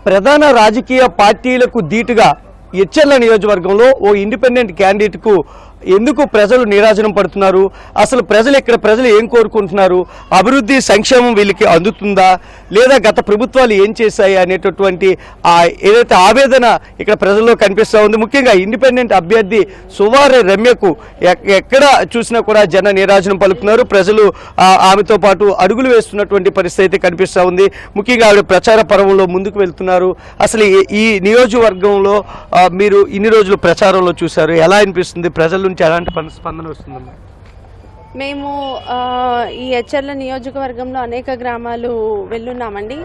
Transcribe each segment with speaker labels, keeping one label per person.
Speaker 1: ప్రధాన రాజకీయ పార్టీలకు ధీటుగా ఎచ్చెర్ల నియోజకవర్గంలో ఓ ఇండిపెండెంట్ క్యాండిడేట్కు ఎందుకు ప్రజలు నీరాజనం పడుతున్నారు, అసలు ప్రజలు ఏం కోరుకుంటున్నారు, అభివృద్ధి సంక్షేమం వీళ్ళకి అందుతుందా లేదా గత ప్రభుత్వాలు ఏం చేశాయి అనేటటువంటి ఏదైతే ఆవేదన ఇక్కడ ప్రజల్లో కనిపిస్తూ ఉంది. ముఖ్యంగా ఇండిపెండెంట్ అభ్యర్థి సువారి రమ్యకు ఎక్కడ చూసినా కూడా జన నీరాజనం పలుకుతున్నారు. ప్రజలు ఆమెతో పాటు అడుగులు వేస్తున్నటువంటి పరిస్థితి కనిపిస్తూ ఉంది. ముఖ్యంగా ఆవిడ ప్రచార పర్వంలో ముందుకు వెళ్తున్నారు. అసలు ఈ నియోజకవర్గంలో మీరు ఇన్ని రోజులు ప్రచారంలో చూశారు, ఎలా అనిపిస్తుంది, ప్రజల నుంచి ఎలాంటి స్పందన వస్తుందమ్మా?
Speaker 2: మేము ఈ ఎచ్చెర్ల నియోజకవర్గంలో అనేక గ్రామాలు వెళ్ళున్నామండి.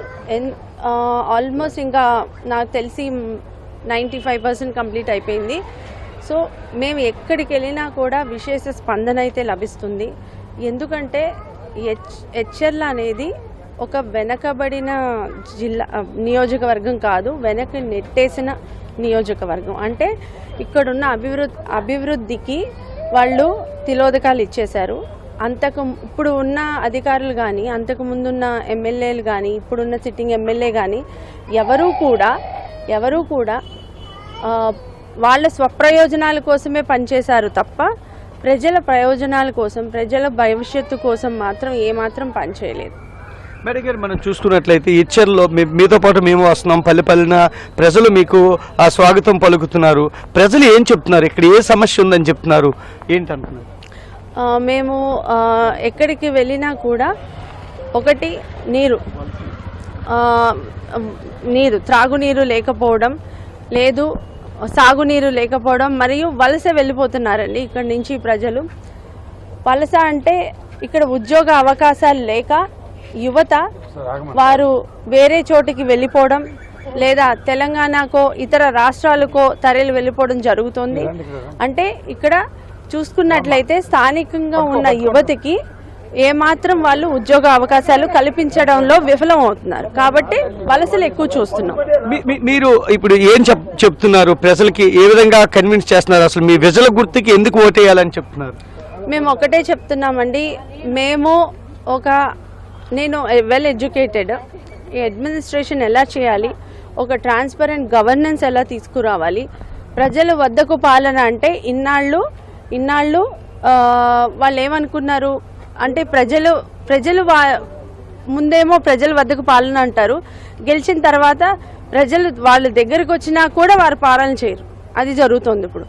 Speaker 2: ఆల్మోస్ట్ ఇంకా నాకు తెలిసి 95% కంప్లీట్ అయిపోయింది. సో మేము ఎక్కడికి వెళ్ళినా కూడా విశేష స్పందన అయితే లభిస్తుంది. ఎందుకంటే ఎచ్చెర్ల అనేది ఒక వెనకబడిన నియోజకవర్గం కాదు, వెనక్కి నెట్టేసిన నియోజకవర్గం. అంటే ఇక్కడున్న అభివృద్ధికి వాళ్ళు తిలోదకాలు ఇచ్చేశారు. ఇప్పుడు ఉన్న అధికారులు కానీ, అంతకు ముందున్న ఎమ్మెల్యేలు కానీ, ఇప్పుడున్న సిట్టింగ్ ఎమ్మెల్యే కానీ ఎవరూ కూడా వాళ్ళ స్వప్రయోజనాల కోసమే పనిచేశారు తప్ప ప్రజల ప్రయోజనాల కోసం, ప్రజల భవిష్యత్తు కోసం మాత్రం ఏమాత్రం పనిచేయలేదు.
Speaker 1: మేడం గారు, మనం చూసుకున్నట్లయితే ఎచ్చెర్లో మీతో పాటు మేము వస్తున్నాం. పల్లె ప్రజలు మీకు స్వాగతం పలుకుతున్నారు. ప్రజలు ఏం చెప్తున్నారు, ఇక్కడ ఏ సమస్య ఉందని చెప్తున్నారు, ఏంటంటున్నారు?
Speaker 2: మేము ఎక్కడికి వెళ్ళినా కూడా ఒకటి త్రాగునీరు లేకపోవడం, లేదు సాగునీరు లేకపోవడం, మరియు వలస వెళ్ళిపోతున్నారండి ఇక్కడి నుంచి ప్రజలు. వలస అంటే ఇక్కడ ఉద్యోగ అవకాశాలు లేక యువత వారు వేరే చోటికి వెళ్ళిపోవడం, లేదా తెలంగాణకో ఇతర రాష్ట్రాలకో తరలి వెళ్ళిపోవడం జరుగుతుంది. అంటే ఇక్కడ చూసుకున్నట్లయితే స్థానికంగా ఉన్న యువతకి ఏమాత్రం వాళ్ళు ఉద్యోగ అవకాశాలు కల్పించడంలో విఫలం అవుతున్నారు. కాబట్టి వలసలు ఎక్కువ చూస్తున్నాం.
Speaker 1: మీరు ఇప్పుడు ఏం చెప్తున్నారు, ప్రజలకి ఏ విధంగా కన్విన్స్ చేస్తున్నారు, అసలు మీ విజల గుర్తుకి ఎందుకు ఓటేయాలని చెప్తున్నారు?
Speaker 2: మేము ఒకటే చెప్తున్నామండి. నేను వెల్ ఎడ్యుకేటెడ్, ఈ అడ్మినిస్ట్రేషన్ ఎలా చేయాలి, ఒక ట్రాన్స్పరెంట్ గవర్నెన్స్ ఎలా తీసుకురావాలి, ప్రజల వద్దకు పాలన అంటే ఇన్నాళ్ళు వాళ్ళు ఏమనుకున్నారు అంటే ప్రజలు ముందేమో ప్రజల వద్దకు పాలన అంటారు, గెలిచిన తర్వాత ప్రజలు వాళ్ళ దగ్గరకు వచ్చినా కూడా వారు పాలన చేయరు. అది జరుగుతుంది ఇప్పుడు.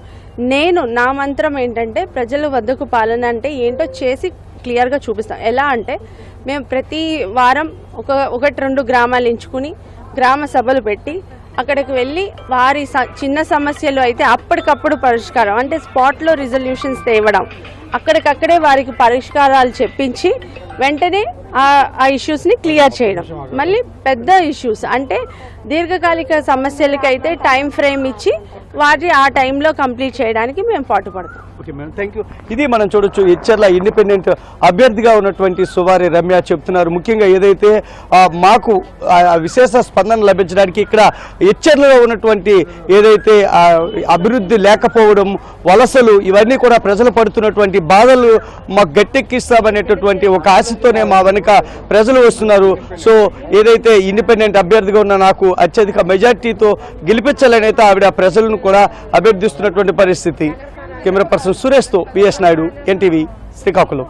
Speaker 2: నా మంత్రం ఏంటంటే ప్రజల వద్దకు పాలన అంటే ఏంటో చేసి క్లియర్గా చూపిస్తాం. ఎలా అంటే మేము ప్రతి వారం 1-2 గ్రామాలు ఎంచుకుని గ్రామ సభలు పెట్టి అక్కడికి వెళ్ళి వారి చిన్న సమస్యలు అయితే అప్పటికప్పుడు పరిష్కారం, అంటే స్పాట్లో రిజల్యూషన్స్ తేవడం, అక్కడికక్కడే వారికి పరిష్కారాలు చెప్పించి వెంటనే ఆ ఇష్యూస్ని క్లియర్ చేయడం. మళ్ళీ పెద్ద ఇష్యూస్ అంటే దీర్ఘకాలిక సమస్యలకైతే టైం ఫ్రేమ్ ఇచ్చి వాటి ఆ టైంలో కంప్లీట్ చేయడానికి మేము పాటుపడతాం.
Speaker 1: Okay madam, thank you. ఇది మనం చూడొచ్చు, ఎచ్చెర్ల ఇండిపెండెంట్ అభ్యర్థిగా ఉన్నటువంటి సువారి రమ్య చెప్తున్నారు. ముఖ్యంగా ఏదైతే మాకు విశేష స్పందన లభించడానికి ఇక్కడ ఎచ్చెర్లలో ఉన్నటువంటి ఏదైతే అభివృద్ధి లేకపోవడం, వలసలు, ఇవన్నీ కూడా ప్రజలు పడుతున్నటువంటి బాధలు మాకు గట్టెక్కిస్తామనేటటువంటి ఒక ఆశతోనే మా వెనుక ప్రజలు వస్తున్నారు. సో ఏదైతే ఇండిపెండెంట్ అభ్యర్థిగా ఉన్న నాకు అత్యధిక మెజార్టీతో గెలిపించాలని అయితే ఆవిడ ప్రజలను కూడా అభ్యర్థిస్తున్నటువంటి పరిస్థితి. కెమెరా పర్సన్ సురేష్తో పిఎస్ నాయుడు, ఎన్టీవీ, శ్రీకాకుళం.